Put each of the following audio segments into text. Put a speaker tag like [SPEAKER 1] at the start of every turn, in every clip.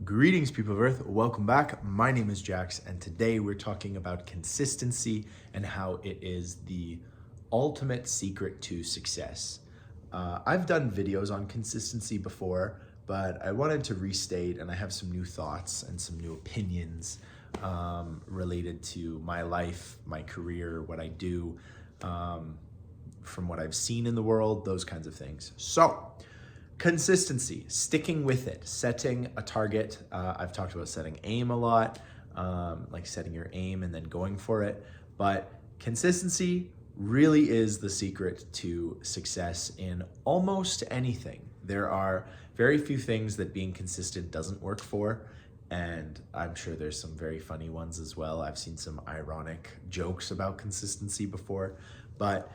[SPEAKER 1] Greetings, people of Earth. Welcome back. My name is Jax, and today we're talking about consistency and how it is the ultimate secret to success. I've done videos on consistency before, but I wanted to restate, and I have some new thoughts and some new opinions related to my life, my career, what I do, from what I've seen in the world, those kinds of things. So, consistency, sticking with it, setting a target. I've talked about setting aim a lot, like setting your aim and then going for it. But consistency really is the secret to success in almost anything. There are very few things that being consistent doesn't work for. And I'm sure there's some very funny ones as well. I've seen some ironic jokes about consistency before. But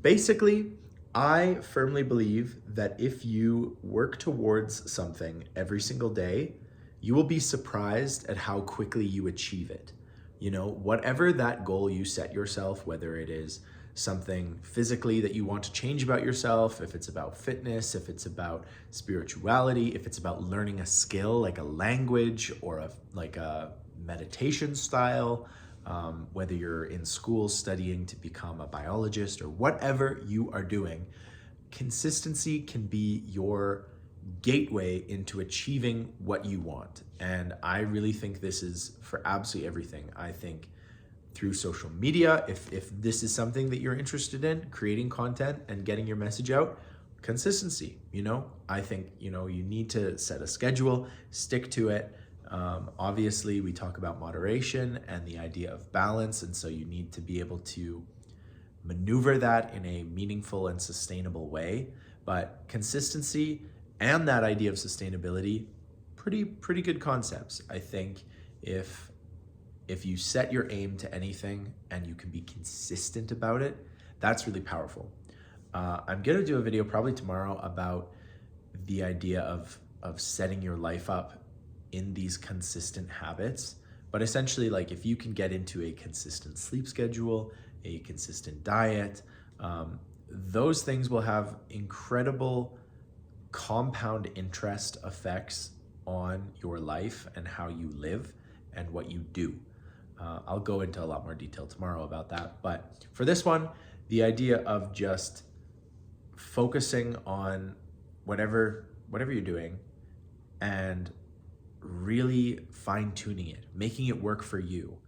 [SPEAKER 1] basically, I firmly believe that if you work towards something every single day, you will be surprised at how quickly you achieve it. You know, whatever that goal you set yourself, whether it is something physically that you want to change about yourself, if it's about fitness, if it's about spirituality, if it's about learning a skill like a language or a meditation style, whether you're in school studying to become a biologist or whatever you are doing, consistency can be your gateway into achieving what you want. And I really think this is for absolutely everything. I think through social media, if this is something that you're interested in, creating content and getting your message out, consistency, I think, you need to set a schedule, stick to it. Obviously, we talk about moderation and the idea of balance, and so you need to be able to maneuver that in a meaningful and sustainable way. But consistency and that idea of sustainability, pretty good concepts. I think if you set your aim to anything and you can be consistent about it, that's really powerful. I'm gonna do a video probably tomorrow about the idea of setting your life up in these consistent habits. But essentially, like, if you can get into a consistent sleep schedule, a consistent diet, those things will have incredible compound interest effects on your life and how you live and what you do. I'll go into a lot more detail tomorrow about that. But for this one, the idea of just focusing on whatever you're doing and really fine-tuning it, making it work for you.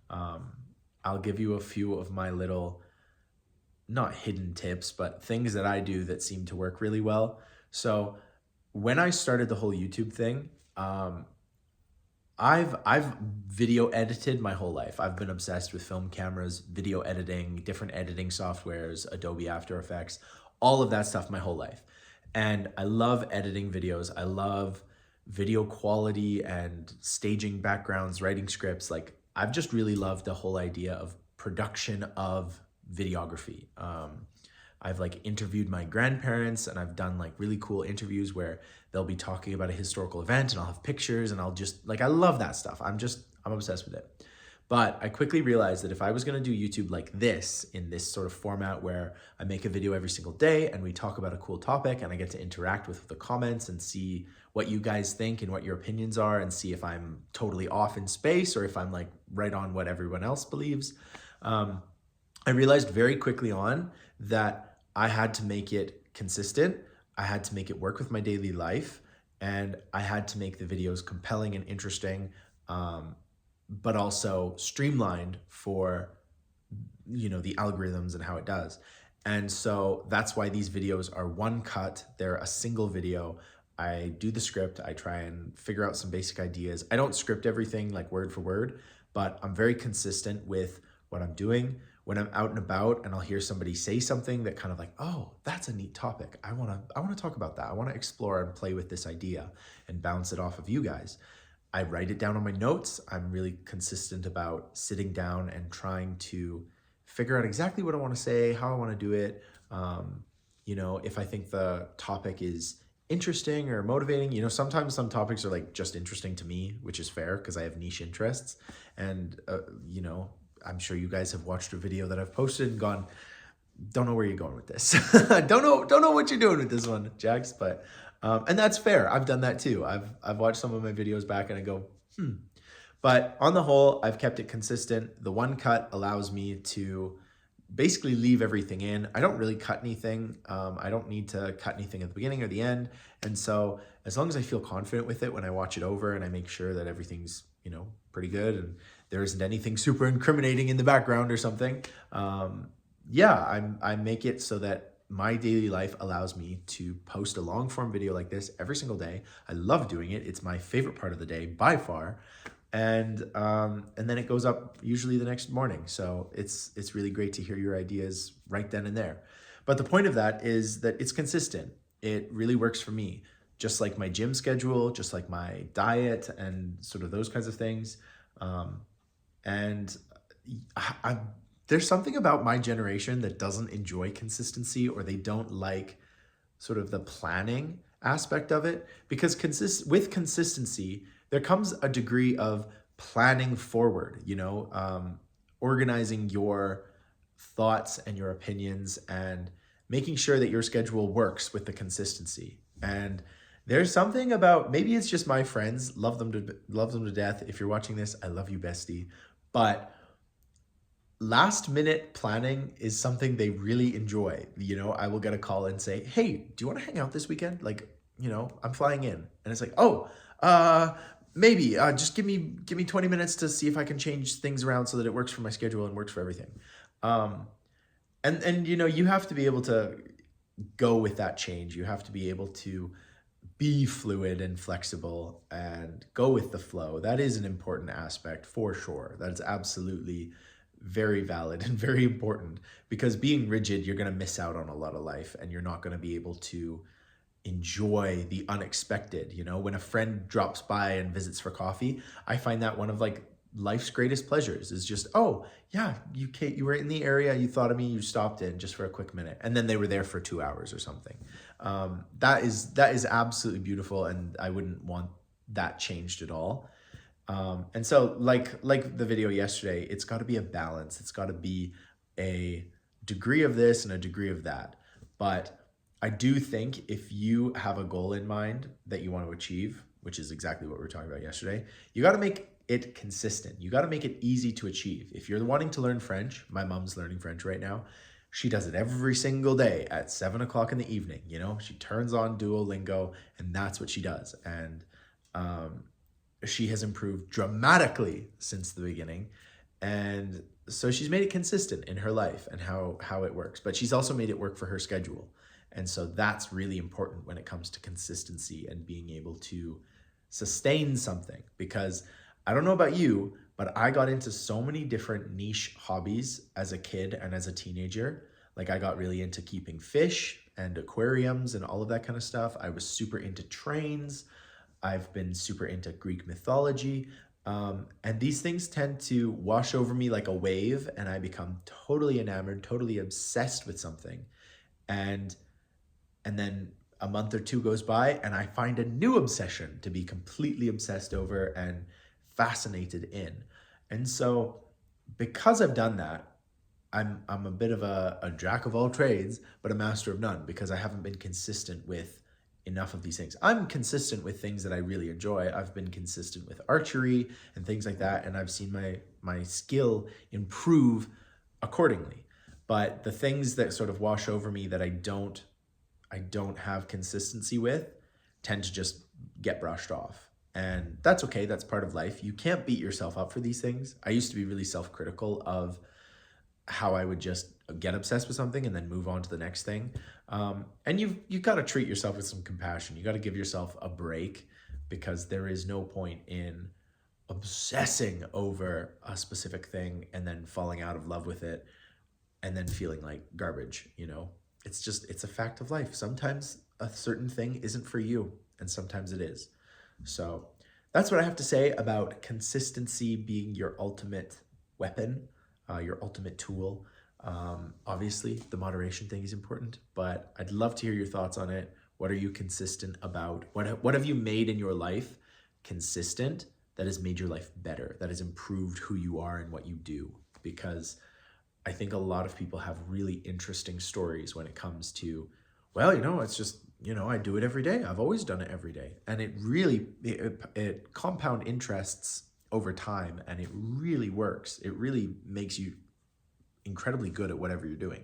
[SPEAKER 1] I'll give you a few of my little, not hidden tips, but things that I do that seem to work really well. So when I started the whole YouTube thing, I've video edited my whole life. I've been obsessed with film cameras, video editing, different editing softwares, Adobe After Effects, all of that stuff my whole life. And I love editing videos. I love video quality and staging backgrounds, writing scripts. Like, I've just really loved the whole idea of production of videography. I've interviewed my grandparents, and I've done really cool interviews where they'll be talking about a historical event and I'll have pictures, and I'll just I love that stuff. I'm obsessed with it. But I quickly realized that if I was going to do YouTube like this, in this sort of format where I make a video every single day and we talk about a cool topic and I get to interact with the comments and see what you guys think and what your opinions are and see if I'm totally off in space or if I'm right on what everyone else believes, I realized very quickly on that I had to make it consistent. I had to make it work with my daily life, and I had to make the videos compelling and interesting, but also streamlined for, the algorithms and how it does. And so that's why these videos are one cut. They're a single video. I do the script. I try and figure out some basic ideas. I don't script everything word for word, but I'm very consistent with what I'm doing. When I'm out and about and I'll hear somebody say something that kind of oh, that's a neat topic. I want to talk about that. I want to explore and play with this idea and bounce it off of you guys. I write it down on my notes. I'm really consistent about sitting down and trying to figure out exactly what I want to say, how I want to do it. If I think the topic is interesting or motivating, sometimes some topics are just interesting to me, which is fair because I have niche interests. And, I'm sure you guys have watched a video that I've posted and gone, don't know where you're going with this. Don't know what you're doing with this one, Jax. But and that's fair. I've done that too. I've watched some of my videos back and I go, hmm. But on the whole, I've kept it consistent. The one cut allows me to basically leave everything in. I don't really cut anything. I don't need to cut anything at the beginning or the end. And so as long as I feel confident with it when I watch it over and I make sure that everything's, pretty good and there isn't anything super incriminating in the background or something, I make it so that my daily life allows me to post a long form video like this every single day. I love doing it. It's my favorite part of the day by far. And then it goes up usually the next morning. So it's really great to hear your ideas right then and there. But the point of that is that it's consistent. It really works for me, just like my gym schedule, just like my diet and sort of those kinds of things. And there's something about my generation that doesn't enjoy consistency, or they don't like sort of the planning aspect of it, because with consistency, there comes a degree of planning forward, organizing your thoughts and your opinions and making sure that your schedule works with the consistency. And there's something about, maybe it's just my friends, love them to death. If you're watching this, I love you, bestie. But last minute planning is something they really enjoy. I will get a call and say, hey, do you want to hang out this weekend? Like, I'm flying in. And it's like, oh, maybe just give me 20 minutes to see if I can change things around so that it works for my schedule and works for everything. And you have to be able to go with that change. You have to be able to be fluid and flexible and go with the flow. That is an important aspect for sure. That's absolutely very valid and very important, because being rigid, you're going to miss out on a lot of life and you're not going to be able to enjoy the unexpected. When a friend drops by and visits for coffee, I find that one of life's greatest pleasures is just, oh yeah, you were in the area, you thought of me, you stopped in just for a quick minute, and then they were there for 2 hours or something. That is absolutely beautiful, and I wouldn't want that changed at all. And so like the video yesterday, it's got to be a balance. It's got to be a degree of this and a degree of that. But I do think if you have a goal in mind that you want to achieve, which is exactly what we were talking about yesterday, you got to make it consistent. You got to make it easy to achieve. If you're wanting to learn French, my mom's learning French right now. She does it every single day at 7:00 in the evening. She turns on Duolingo and that's what she does. And she has improved dramatically since the beginning. And so she's made it consistent in her life and how it works. But she's also made it work for her schedule. And so that's really important when it comes to consistency and being able to sustain something. Because I don't know about you, but I got into so many different niche hobbies as a kid and as a teenager. Like I got really into keeping fish and aquariums and all of that kind of stuff. I was super into trains. I've been super into Greek mythology. And these things tend to wash over me like a wave, and I become totally enamored, totally obsessed with something. And then a month or two goes by and I find a new obsession to be completely obsessed over and fascinated in. And so because I've done that, I'm a bit of a jack of all trades, but a master of none, because I haven't been consistent with enough of these things. I'm consistent with things that I really enjoy. I've been consistent with archery and things like that, and I've seen my skill improve accordingly. But the things that sort of wash over me that I don't have consistency with tend to just get brushed off. And that's okay. That's part of life. You can't beat yourself up for these things. I used to be really self-critical of how I would just get obsessed with something and then move on to the next thing. And you've got to treat yourself with some compassion. You got to give yourself a break, because there is no point in obsessing over a specific thing and then falling out of love with it and then feeling like garbage. It's a fact of life. Sometimes a certain thing isn't for you, and sometimes it is. So that's what I have to say about consistency being your ultimate weapon, your ultimate tool. Obviously, the moderation thing is important, but I'd love to hear your thoughts on it. What are you consistent about? What have you made in your life consistent that has made your life better, that has improved who you are and what you do? Because I think a lot of people have really interesting stories when it comes to, well, it's just, I do it every day. I've always done it every day. And it compound interests over time, and it really works. It really makes you incredibly good at whatever you're doing.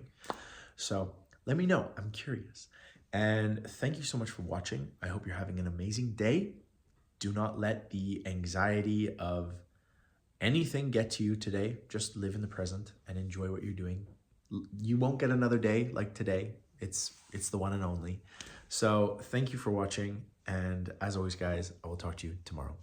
[SPEAKER 1] So let me know. I'm curious. And thank you so much for watching. I hope you're having an amazing day. Do not let the anxiety of anything get to you today. Just live in the present and enjoy what you're doing. You won't get another day like today. It's the one and only. So thank you for watching. And as always, guys, I will talk to you tomorrow.